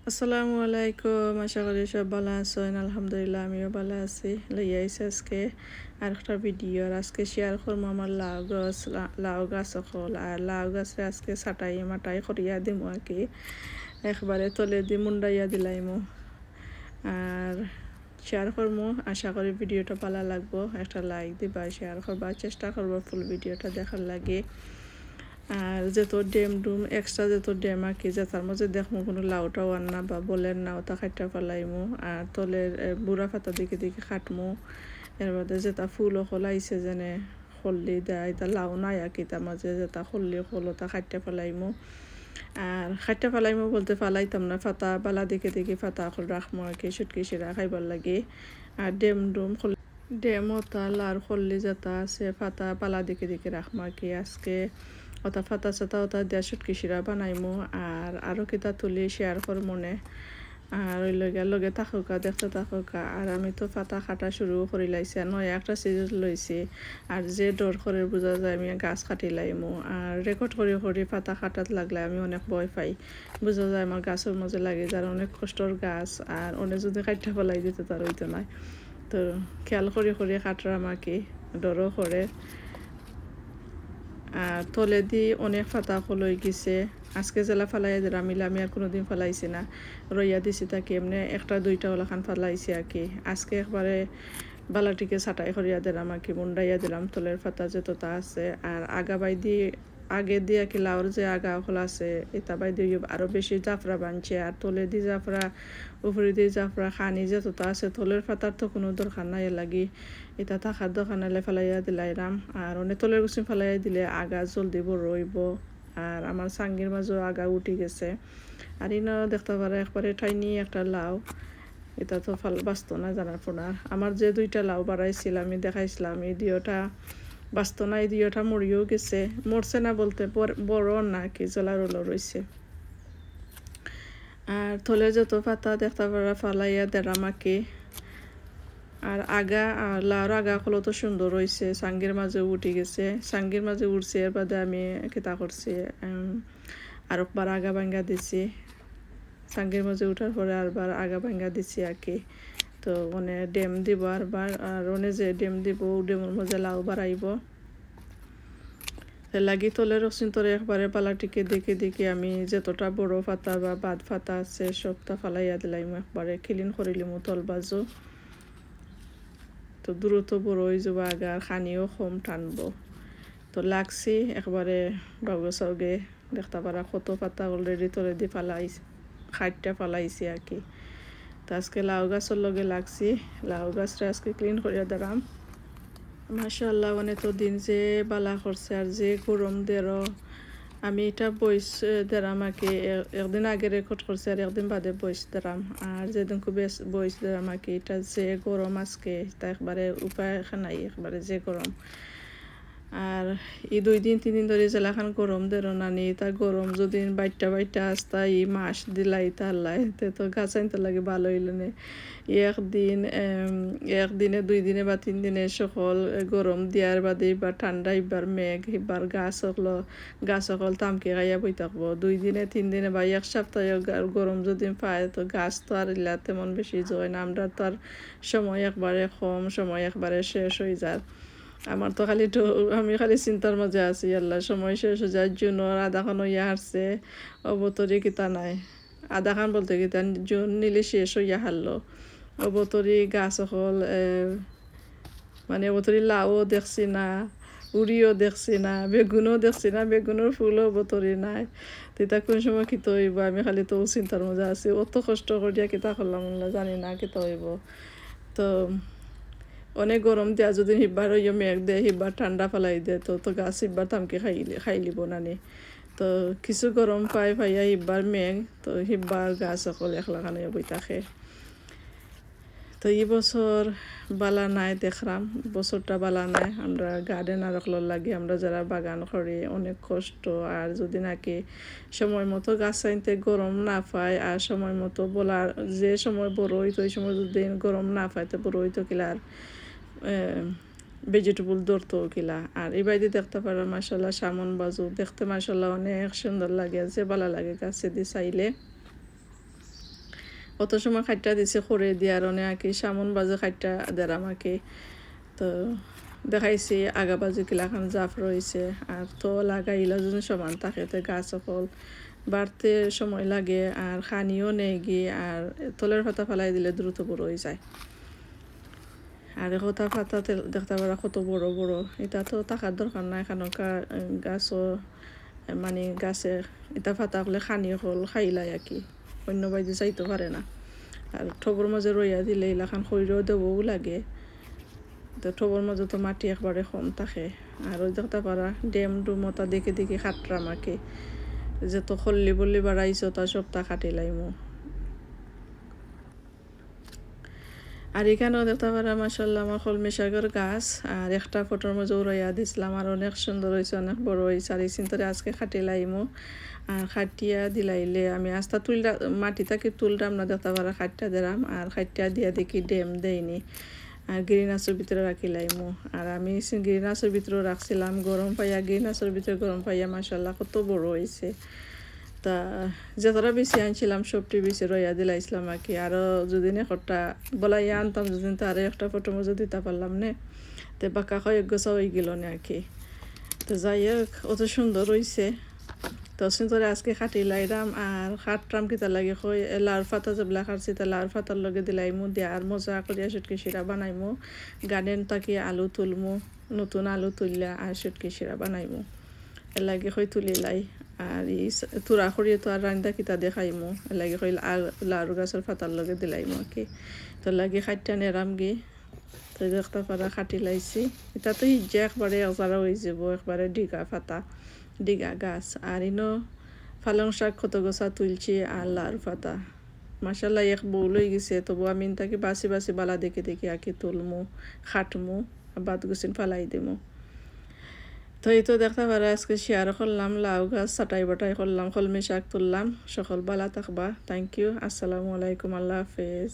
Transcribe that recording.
আসসালামু আলাইকুম, আশা করি সব ভালো আছেন। আলহামদুলিল্লাহ আমিও ভালো আছি। লইয়া আইছি আজকে আর একটা ভিডিও। আজকে শেয়ার করবো আমার লাউ গাছ সকল আর লাউ গাছে আজকে ছাটাই মাটাই করিয়া দিমু আর কি, একবারে তলে দি মুন্ডাইয়া দিলাইমু আর শেয়ার করবো। আশা করি ভিডিওটা ভালো লাগবো। একটা লাইক দিবা, শেয়ার করবা, চেষ্টা করবো ফুল ভিডিওটা দেখার লাগে। আর যত ডেম ডুম এক্সট্রা যত ডেম আর কি, যে তার মাঝে দেখবো কোনো লাউটাও আন্না বা বলেন না ওটা খাইটা ফেলাইমু আর তলের বুড়া ফাতা দিকে দিকে খাটমু। এর মধ্যে যেটা ফুলও খোলাইছে যেনে খল্লি দেয় তা লাউ নাই আর কি, তার মাঝে যেটা খল্লি খোলো তা খাইটা ফেলাইমু। আর খাইটা ফেলাইমু বলতে ফেলাইতাম না, ফাতা বালা দিকে দিকে ফাতা খোল রাখমু আর কি, সুটকি সিরা খাইবার লাগে। আর ডেম ডুম ডেম ওটা আর খল্লি যেটা আছে ফাতা পালা দিকে দিকে রাখমু আর কি। আজকে ওটা ফাতা চাতা ওটা দিয়া সুটকি সিরা বানাইমু আর আরও কিতা তুলি শেয়ার কর মনে। আর ওই লগে থাকুকা দেখতে থাকুকা। আর আমি তো ফাতা কাটা শুরু করি লাইছি, নয় একটা সিজন লইছি আর যে ডর করে বোঝা যায় আমি গাছ কাটি লাইমু। আর রেকর্ড করি ফাতা কাটাত লাগলে আমি অনেক ভয় পাই, বোঝা যায় আমার গাছের মাঝে লাগে যার অনেক কষ্টর গাছ আর অনেক যদি কাটটা ফেলাই দিতে তার হইতো নয়। তো খেয়াল করি কাটরা আমাকে ডরও করে। আর তলে দি অনেক ফাতা ফলই গেছে। আজকে জেলা ফালাই দিলাম মিলে আমি আর কোনোদিন ফালাইছি না, রইয়া দিছি তাকে এমনি একটা দুইটা ওলাখান ফালাইছি আর কি। আজকে একবারে বালাটিকে ছাটাই করিয়া দিলাম আর কি, মুন্ডাইয়া দিলাম তলের ফাতা যতটা আছে। আর আগে দিয়ে কি লাউর যে আগা হল আছে এটা বাই দিয়ে আরও বেশি জাফরা বানছে আর তলে দি জাফরা উপরে দিয়ে জাফরা খানি যতটা আছে তলের ফাতার তো কোনো দরকার নাই লাগি, এটা থাকার দরকার নাইলে ফেলাইয়া দিলাইরাম। আর অনেক তলের গুছি ফেলাইয়া দিলে আগা জলদি বড় রইব। আর আমার সাঙ্গির মাঝেও আগা উঠি গেছে। আর ইনাও দেখতে পারে একবারে ঠাইনি একটা লাউ, এটা তো বাঁচত না জানার ফোনার। আমার যে দুইটা লাউ বাড়াইছিলাম আমি দেখাইছিলাম এই দিওটা বাঁচত না, এই দিওটা মরিও গেছে। মরছে না বলতে বড় না কি জলার ওলো রয়েছে। আর থলে যত পাতা দেখতে পারা ফালাইয়া দেরামাকে। আর লাউর আগা হলো তো সুন্দর রয়েছে, সাঙ্গির মাঝে উঠে গেছে, সাঙ্গির মাঝে উঠছে। এর বাদে আমি কেতা করছি আর একবার আগা ভাঙ্গা দিছি, সাঙ্গির মাঝে উঠার পরে আরবার আগা ভাঙ্গা দিছি আর কি। তো মানে ডেম দিব আর ওনে যে ডেম দিব ডেমের মধ্যে লাউ বাড়াইব লাগি তলে রসুন তরে একবারে পালাটিকে দেখে আমি যতটা বড় ফাতা বা বাদ ফাতা আছে সবটা ফালাইয়া দিলাম, একবারে ক্লিন করিলিমু তল বাজু। তো দ্রুত বড় হয়ে যাবো আগা আর খানিও কম টানবো। তো লাগছি একবারে বাবু সাউগে দেখতে পারা কত পাতা অলরেডি তলে দিয়ে খাইটটা ফালাইছি আর কি। তো আজকে লাউ গাছের লগে লাগছি, লাউ গাছটা আজকে ক্লিন করিয়া দিলাম। মাশাআল্লাহ অনেক তো দিন যে বালা করছে আর যে গরম দেরো। আমি এটা বইস দেরাম আর কি, একদিন আগে রেকর্ড করছি আর একদিন বাদে বইস দেরাম। আর যেদিন খুব বইস দেরাম আর কি, এটা যে গরম আজকে তা একবারে উপায় নাই, একবারে যে গরম। আর এই 2 দিন 3 দিন ধরে জেলাখান গরম দেরো নানি, তা গরম যদি বাইটটা আসতা এই মাস দিলাই তাহলাই তো গাছ আনতে লাগে ভালো হইলে নে। একদিনে 2 দিনে বা 3 দিনে সকল গরম দিয়ার বাদে বা ঠান্ডা এবার মেঘ এবার গাছ সকল তামকে গাইয়া বই থাকবো 2 দিনে 3 দিনে বা 1 সপ্তাহে গরম যদি পায় তো গাছ তো আর ইলা তেমন বেশি যায় না। আমরা তো আর সময় একবারে কম, সময় একবারে শেষ হয়ে যায়। আমার তো আমি খালি চিন্তার মাঝে আছি, আল্লাহ সময় শেষ হয়ে যায়। জুনের আধাখান ইয়া হারছে অবতরি কিতা নাই, আধাখান বলতে কিতা জুন নিলে শেষ হইয়া হারলো অবতরি গাছ সকল মানে অবতরি লাউও দেখছি না, উড়িও দেখছি না, বেগুনও দেখছি না, বেগুনের ফুলও অবতরি নাই। তিতা কোন সময় কিতা হইব আমি খালি তো চিন্তার মধ্যে আছি। অত কষ্ট করিয়া কিতা করলাম জানি না কিতা হইব। তো অনেক গরম দিয়া যদি হিব্বার হইয়া মেঘ দেয় হিব্বার ঠান্ডা ফেলাই দেয় তো গাছ হিব্বার তামকে খাইলিব নানি। তো কিছু গরম পাইয়া হিব্বার মেঘ তো হিব্বার গাছ সকল একলাখানে বই থাকে। তো এই বছর বালা নাই দেখলাম, বছরটা বালা নাই। আমরা গার্ডেনার লাগে, আমরা যারা বাগান করি অনেক কষ্ট। আর যদি নাকি সময় মতো গাছ আনতে গরম না পায় আর সময় মতো বলার যে সময় বড় হইতো ওই সময় যদি গরম না পায় তো বড় হইতো কিলা আর ভেজিটেবল ধরতো কিলা। আর এই বাইরে দেখতে পারো মাশাল্লাহ সামন বাজু দেখতে মাশাল্লাহ অনেক সুন্দর লাগে, যে ভালো লাগে গাছে দিয়ে চাইলে। অত সময় খাইটা দিছে করে দিয়ার অনেক আঁকি সামন বাজে খাইটা দেরাম আঁকি তো দেখাইছি আগা বাজু কিলাখান জাফ রয়েছে আর তো লাগাইলা যদি সমান থাকে তো গাছ সকল বাড়তে সময় লাগে আর খানিও নেই গিয়ে আর তলের পাতা ফেলাই দিলে দ্রুত বড় হয়ে যায় আর কথা পাতা দেখতে পারা কত বড় বড় এটা তো টাকার দরকার নাই এখানকার গাছও মানে গাছে এটা পাতা হলে খানি হল খাইলাই আর কি অন্য বাইরে যাইতে পারে না আর ঠোবর মাঝে রইয়া দিলে এলাকান শরীরও দেবও লাগে তো ঠোবর মাঝে তো মাটি একবারে কম থাকে আর ওই দেখতে পারা ডেম ডুমতা দেখে দেখে খাটরা মাকে যে তো খল্লি বললি বাড়াইছো তা সপ্তাহ খাটিলাইমো আর এখানেও দেখতে পারা মাসাল্লাহ আমার কলমি শাকের গাছ আর একটা ফটোর মধ্যে উড়াইয়া দিছিলাম আর অনেক সুন্দর হয়েছে অনেক বড় হয়েছে আর এই চিন্তারে আজকে খাটিলাইমো আর খাটিয়া দিলাইলে আমি আস্তা তুলটা মাটি থেকে তুললাম না দেখতে পারা খাটটা দিলাম আর খাটিয়া দিয়া দেখি ডেম দেয়নি আর গ্রিন হাউসের ভিতরে রাখিলাইমো আর আমি গ্রিন হাউসের ভিতরে রাখছিলাম গরম পাইয়া গ্রিন হাউসের ভিতরে গরম পাইয়া মাসাল্লাহ কত বড় হয়েছে তা যতটা বেশি আনছিলাম সবটি বেশি রইয়া দিলাইছিলাম আর কি আরও যদি একটা বলাইয়া আনতাম যদি তারে একটা ফটো মজা দিতে পারলাম নে তো বাঁকা কয়েক গোছা হয়ে গেল না আর কি তো যাই হোক অত সুন্দর রয়েছে তো সুন্দরে আজকে খাটি লাইলাম আর খাটরাম কিতা লাগে কই লাউর পাতা যেগুলা খাটছি তা লাউর পাতার লগে দিলাইমু দিয়া আর মজা করিয়া সুটকি শিরা বানাইমু গার্ডেন থাকি আলু তুলমু নতুন আলু তুললা আর সুটকি শিরা বানাইমু এর লাগে কই তুলি লাই আর এই তুরা করিয়ে তো আর রান্দা কিতা দেখাইমু এর লাগে কই লাউর গাছের পাতার লগে দিলাইমু আর কি তো লাগে খাইটা নেরাম গে তো দেখতে পারা খাটি লাইছি এটা তো ইজ্জা একবারে অজারা হয়ে যাব একবারে ডিগা পাতা ডিগা গাছ আর ইনো পালং শাক কত গোছা তুলছি আর লাউর পাতা মাসাল্লাহ এক বউ লই গেছে তবু আমি তাকে বাসি বাসি বালা দেখে দেখে আঁকি তুলমু খাটমু বাদ গুছিন ফালাই দিমু তো এই তো দেখতে পারা আজকে শেয়ার করলাম লাউ গাছ ছাটাই বাটাই করলাম কলমি শাক তুললাম সকল বালা থাকবা থ্যাংক ইউ আসসালামু আলাইকুম আল্লাহ হাফেজ